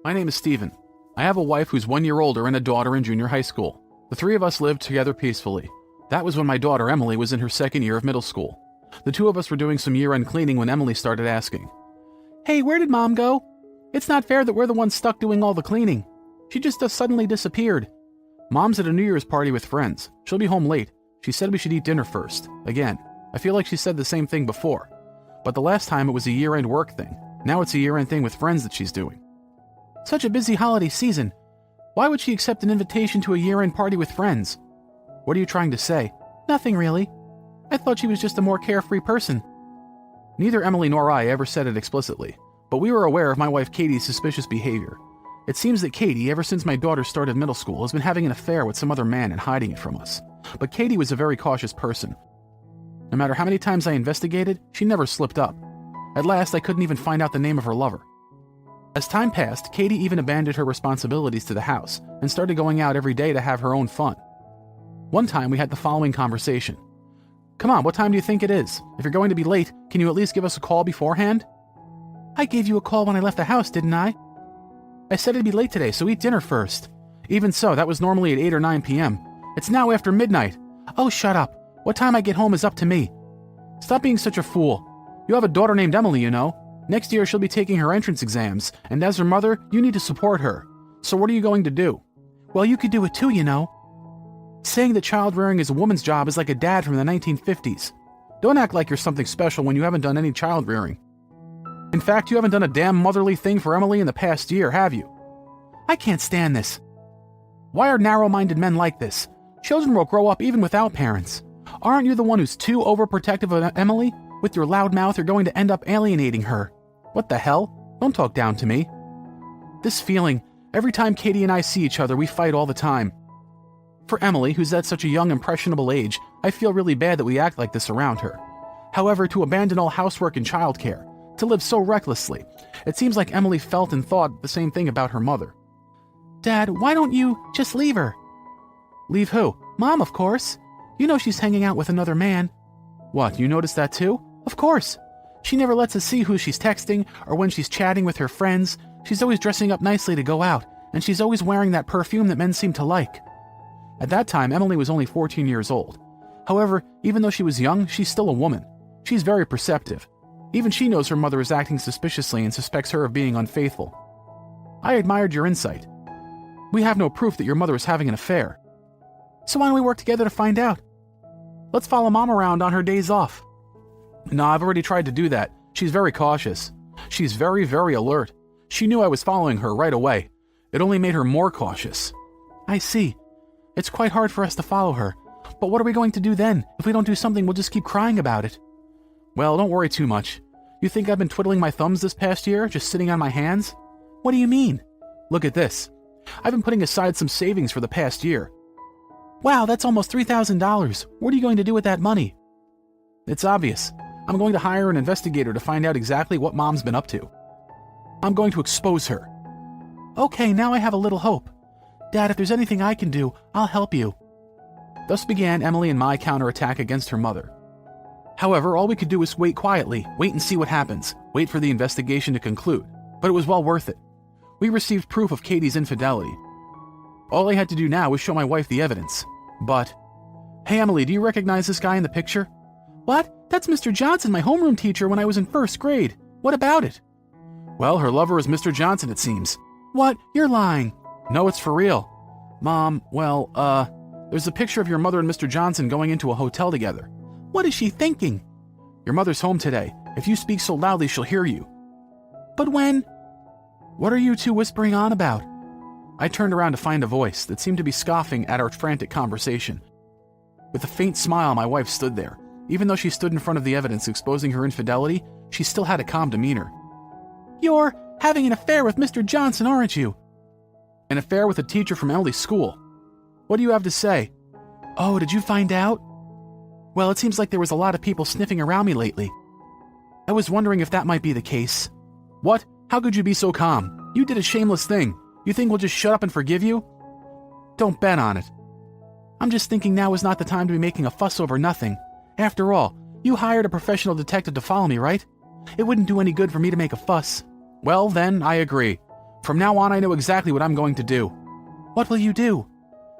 My name is Steven. I have a wife who's 1 year older and a daughter in junior high school. The three of us lived together peacefully. That was when my daughter Emily was in her second year of middle school. The two of us were doing some year-end cleaning when Emily started asking, "Hey, where did Mom go? It's not fair that we're the ones stuck doing all the cleaning. She just suddenly disappeared. Mom's at a New Year's party with friends. She'll be home late. She said we should eat dinner first." Again, I feel like she said the same thing before. But the last time it was a year-end work thing. Now it's a year-end thing with friends that she's doing. Such a busy holiday season. Why would she accept an invitation to a year-end party with friends? What are you trying to say? Nothing really. I thought she was just a more carefree person. Neither Emily nor I ever said it explicitly, but we were aware of my wife Katie's suspicious behavior. It seems that Katie, ever since my daughter started middle school, has been having an affair with some other man and hiding it from us. But Katie was a very cautious person. No matter how many times I investigated, she never slipped up. At last, I couldn't even find out the name of her lover. As time passed, Katie even abandoned her responsibilities to the house and started going out every day to have her own fun. One time, we had the following conversation. "Come on, what time do you think it is? If you're going to be late, can you at least give us a call beforehand?" "I gave you a call when I left the house, didn't I?" "I said I'd be late today, so eat dinner first." "Even so, that was normally at 8 or 9 p.m. It's now after midnight." "Oh, shut up. What time I get home is up to me." "Stop being such a fool. You have a daughter named Emily, you know. Next year she'll be taking her entrance exams, and as her mother, you need to support her. So what are you going to do?" "Well, you could do it too, you know." Saying that child rearing is a woman's job is like a dad from the 1950s. Don't act like you're something special when you haven't done any child rearing. In fact, you haven't done a damn motherly thing for Emily in the past year, have you? "I can't stand this." Why are narrow-minded men like this? Children will grow up even without parents. Aren't you the one who's too overprotective of Emily? With your loud mouth, you're going to end up alienating her. What the hell? Don't talk down to me. This feeling, every time Katie and I see each other, we fight all the time. For Emily, who's at such a young, impressionable age, I feel really bad that we act like this around her. However, to abandon all housework and childcare, to live so recklessly, it seems like Emily felt and thought the same thing about her mother. "Dad, why don't you just leave her?" "Leave who?" "Mom, of course. You know she's hanging out with another man." "What, you noticed that too?" "Of course. She never lets us see who she's texting or when she's chatting with her friends. She's always dressing up nicely to go out, and she's always wearing that perfume that men seem to like." At that time, Emily was only 14 years old. However, even though she was young, she's still a woman. She's very perceptive. Even she knows her mother is acting suspiciously and suspects her of being unfaithful. I admired your insight. We have no proof that your mother is having an affair. So why don't we work together to find out? Let's follow Mom around on her days off. No, I've already tried to do that. She's very cautious. She's very, very alert. She knew I was following her right away. It only made her more cautious. I see. It's quite hard for us to follow her. But what are we going to do then? If we don't do something, we'll just keep crying about it. Well, don't worry too much. You think I've been twiddling my thumbs this past year, just sitting on my hands? What do you mean? Look at this. I've been putting aside some savings for the past year. Wow, that's almost $3,000. What are you going to do with that money? It's obvious. I'm going to hire an investigator to find out exactly what Mom's been up to. I'm going to expose her. Okay, now I have a little hope. Dad, if there's anything I can do, I'll help you. Thus began Emily and my counterattack against her mother. However, all we could do was wait quietly, wait and see what happens, wait for the investigation to conclude. But it was well worth it. We received proof of Katie's infidelity. All I had to do now was show my wife the evidence. But, hey Emily, do you recognize this guy in the picture? What? That's Mr. Johnson, my homeroom teacher when I was in first grade. What about it? Well, her lover is Mr. Johnson, it seems. What? You're lying. No, it's for real. Mom, there's a picture of your mother and Mr. Johnson going into a hotel together. What is she thinking? Your mother's home today. If you speak so loudly, she'll hear you. But when? What are you two whispering on about? I turned around to find a voice that seemed to be scoffing at our frantic conversation. With a faint smile, my wife stood there. Even though she stood in front of the evidence exposing her infidelity, she still had a calm demeanor. You're having an affair with Mr. Johnson, aren't you? An affair with a teacher from Emily's school. What do you have to say? Oh, did you find out? Well, it seems like there was a lot of people sniffing around me lately. I was wondering if that might be the case. What? How could you be so calm? You did a shameless thing. You think we'll just shut up and forgive you? Don't bet on it. I'm just thinking now is not the time to be making a fuss over nothing. After all, you hired a professional detective to follow me, right? It wouldn't do any good for me to make a fuss. Well, then, I agree. From now on, I know exactly what I'm going to do. What will you do?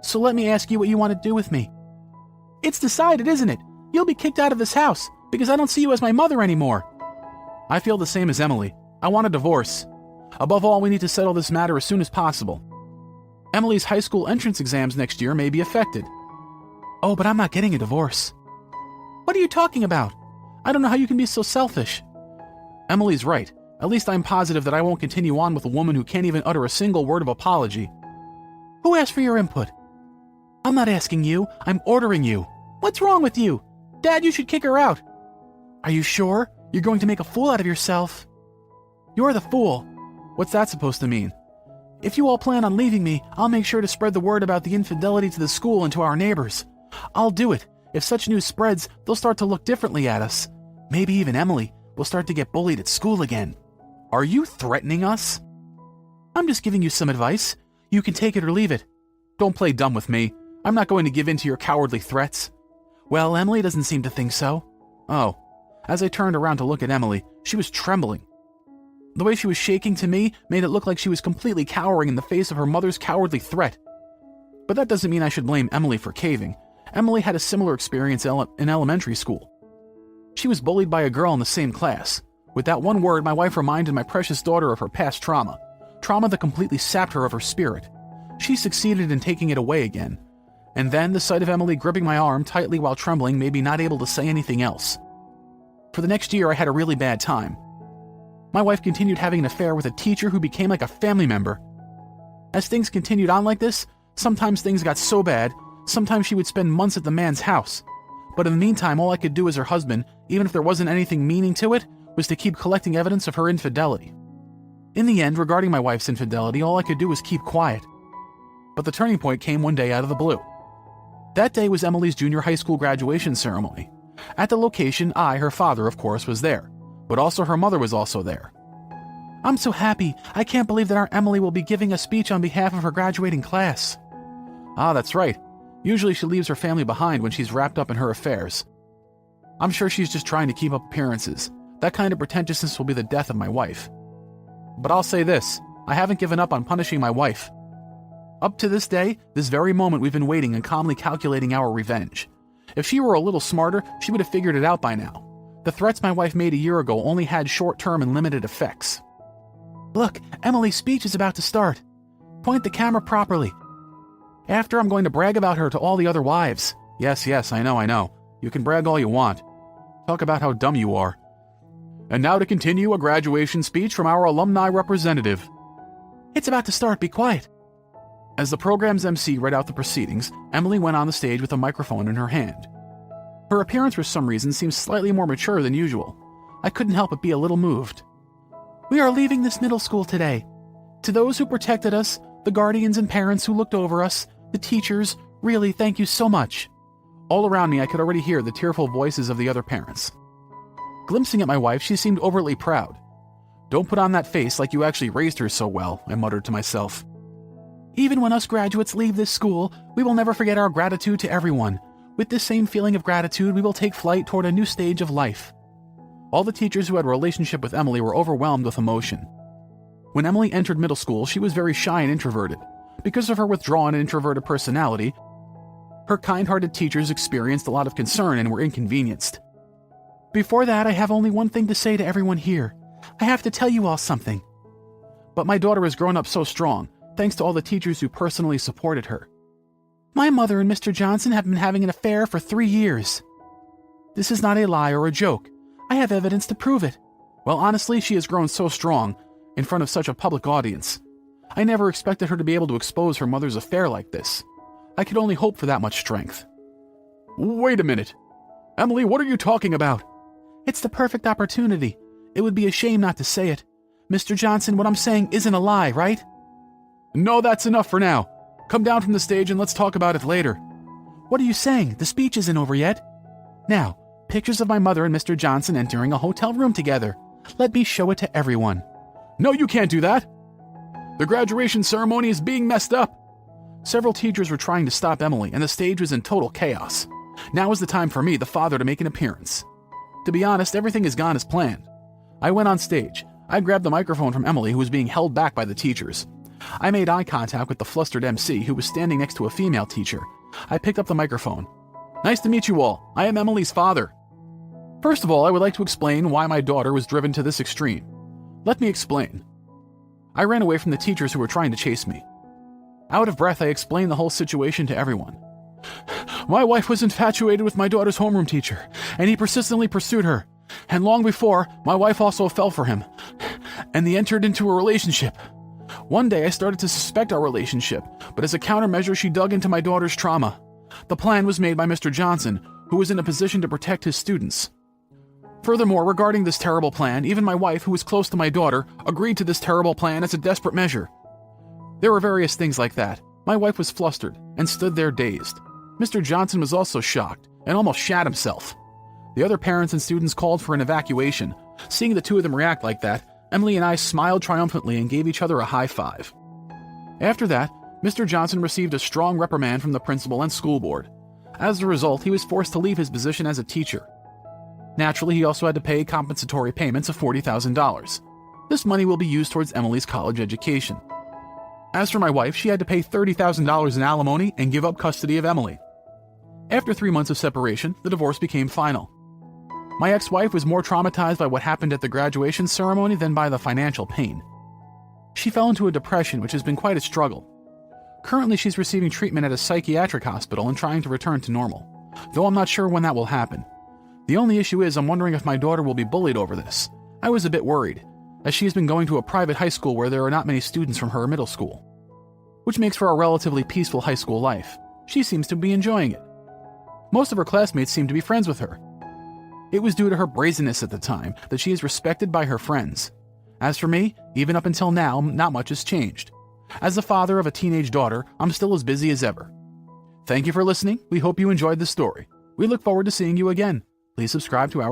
So let me ask you what you want to do with me. It's decided, isn't it? You'll be kicked out of this house because I don't see you as my mother anymore. I feel the same as Emily. I want a divorce. Above all, we need to settle this matter as soon as possible. Emily's high school entrance exams next year may be affected. Oh, but I'm not getting a divorce. What are you talking about? I don't know how you can be so selfish. Emily's right. At least I'm positive that I won't continue on with a woman who can't even utter a single word of apology. Who asked for your input? I'm not asking you. I'm ordering you. What's wrong with you? Dad, you should kick her out. Are you sure? You're going to make a fool out of yourself. You're the fool. What's that supposed to mean? If you all plan on leaving me, I'll make sure to spread the word about the infidelity to the school and to our neighbors. I'll do it. If such news spreads, they'll start to look differently at us. Maybe even Emily will start to get bullied at school again. Are you threatening us? I'm just giving you some advice. You can take it or leave it. Don't play dumb with me. I'm not going to give in to your cowardly threats. Well, Emily doesn't seem to think so. Oh. As I turned around to look at Emily, she was trembling. The way she was shaking to me made it look like she was completely cowering in the face of her mother's cowardly threat. But that doesn't mean I should blame Emily for caving. Emily had a similar experience in elementary school. She was bullied by a girl in the same class. With that one word, my wife reminded my precious daughter of her past trauma. Trauma that completely sapped her of her spirit. She succeeded in taking it away again. And then the sight of Emily gripping my arm tightly while trembling made me not able to say anything else. For the next year, I had a really bad time. My wife continued having an affair with a teacher who became like a family member. As things continued on like this, sometimes things got so bad, sometimes she would spend months at the man's house. But in the meantime, all I could do as her husband, even if there wasn't anything meaning to it, was to keep collecting evidence of her infidelity. In the end, regarding my wife's infidelity, all I could do was keep quiet. But the turning point came one day out of the blue. That day was Emily's junior high school graduation ceremony. At the location, I, her father, of course, was there, but also her mother was also there. I'm so happy. I can't believe that our Emily will be giving a speech on behalf of her graduating class. Ah, that's right. Usually she leaves her family behind when she's wrapped up in her affairs. I'm sure she's just trying to keep up appearances. That kind of pretentiousness will be the death of my wife. But I'll say this, I haven't given up on punishing my wife. Up to this day, this very moment we've been waiting and calmly calculating our revenge. If she were a little smarter, she would have figured it out by now. The threats my wife made a year ago only had short-term and limited effects. Look, Emily's speech is about to start. Point the camera properly. After, I'm going to brag about her to all the other wives. Yes, I know. You can brag all you want. Talk about how dumb you are. And now to continue, a graduation speech from our alumni representative. It's about to start, be quiet. As the program's MC read out the proceedings, Emily went on the stage with a microphone in her hand. Her appearance for some reason seemed slightly more mature than usual. I couldn't help but be a little moved. We are leaving this middle school today. To those who protected us, the guardians and parents who looked over us, the teachers, really thank you so much. All around me I could already hear the tearful voices of the other parents. Glimpsing at my wife, she seemed overtly proud. Don't put on that face like you actually raised her so well, I muttered to myself. Even when us graduates leave this school, we will never forget our gratitude to everyone. With this same feeling of gratitude, we will take flight toward a new stage of life. All the teachers who had a relationship with Emily were overwhelmed with emotion. When Emily entered middle school, she was very shy and introverted. Because of her withdrawn and introverted personality, her kind-hearted teachers experienced a lot of concern and were inconvenienced. Before that, I have only one thing to say to everyone here. I have to tell you all something. But my daughter has grown up so strong, thanks to all the teachers who personally supported her. My mother and Mr. Johnson have been having an affair for 3 years. This is not a lie or a joke. I have evidence to prove it. Well, honestly, she has grown so strong, in front of such a public audience. I never expected her to be able to expose her mother's affair like this. I could only hope for that much strength. Wait a minute. Emily, what are you talking about? It's the perfect opportunity. It would be a shame not to say it. Mr. Johnson, what I'm saying isn't a lie, right? No, that's enough for now. Come down from the stage and let's talk about it later. What are you saying? The speech isn't over yet. Now, pictures of my mother and Mr. Johnson entering a hotel room together. Let me show it to everyone. No, you can't do that. The graduation ceremony is being messed up. Several teachers were trying to stop Emily, and the stage was in total chaos. Now is the time for me, the father, to make an appearance. To be honest, everything has gone as planned. I went on stage. I grabbed the microphone from Emily, who was being held back by the teachers. I made eye contact with the flustered MC, who was standing next to a female teacher. I picked up the microphone. "Nice to meet you all. I am Emily's father. First of all, I would like to explain why my daughter was driven to this extreme. Let me explain. I ran away from the teachers who were trying to chase me. Out of breath, I explained the whole situation to everyone. My wife was infatuated with my daughter's homeroom teacher, and he persistently pursued her. And long before, my wife also fell for him, and they entered into a relationship. One day, I started to suspect our relationship, but as a countermeasure, she dug into my daughter's trauma. The plan was made by Mr. Johnson, who was in a position to protect his students. Furthermore, regarding this terrible plan, even my wife, who was close to my daughter, agreed to this terrible plan as a desperate measure. There were various things like that. My wife was flustered and stood there dazed. Mr. Johnson was also shocked and almost shat himself. The other parents and students called for an evacuation. Seeing the two of them react like that, Emily and I smiled triumphantly and gave each other a high five. After that, Mr. Johnson received a strong reprimand from the principal and school board. As a result, he was forced to leave his position as a teacher. Naturally, he also had to pay compensatory payments of $40,000. This money will be used towards Emily's college education. As for my wife, she had to pay $30,000 in alimony and give up custody of Emily. After 3 months of separation, the divorce became final. My ex-wife was more traumatized by what happened at the graduation ceremony than by the financial pain. She fell into a depression, which has been quite a struggle. Currently, she's receiving treatment at a psychiatric hospital and trying to return to normal, though I'm not sure when that will happen. The only issue is I'm wondering if my daughter will be bullied over this. I was a bit worried, as she has been going to a private high school where there are not many students from her middle school, which makes for a relatively peaceful high school life. She seems to be enjoying it. Most of her classmates seem to be friends with her. It was due to her brazenness at the time that she is respected by her friends. As for me, even up until now, not much has changed. As the father of a teenage daughter, I'm still as busy as ever. Thank you for listening. We hope you enjoyed this story. We look forward to seeing you again. Please subscribe to our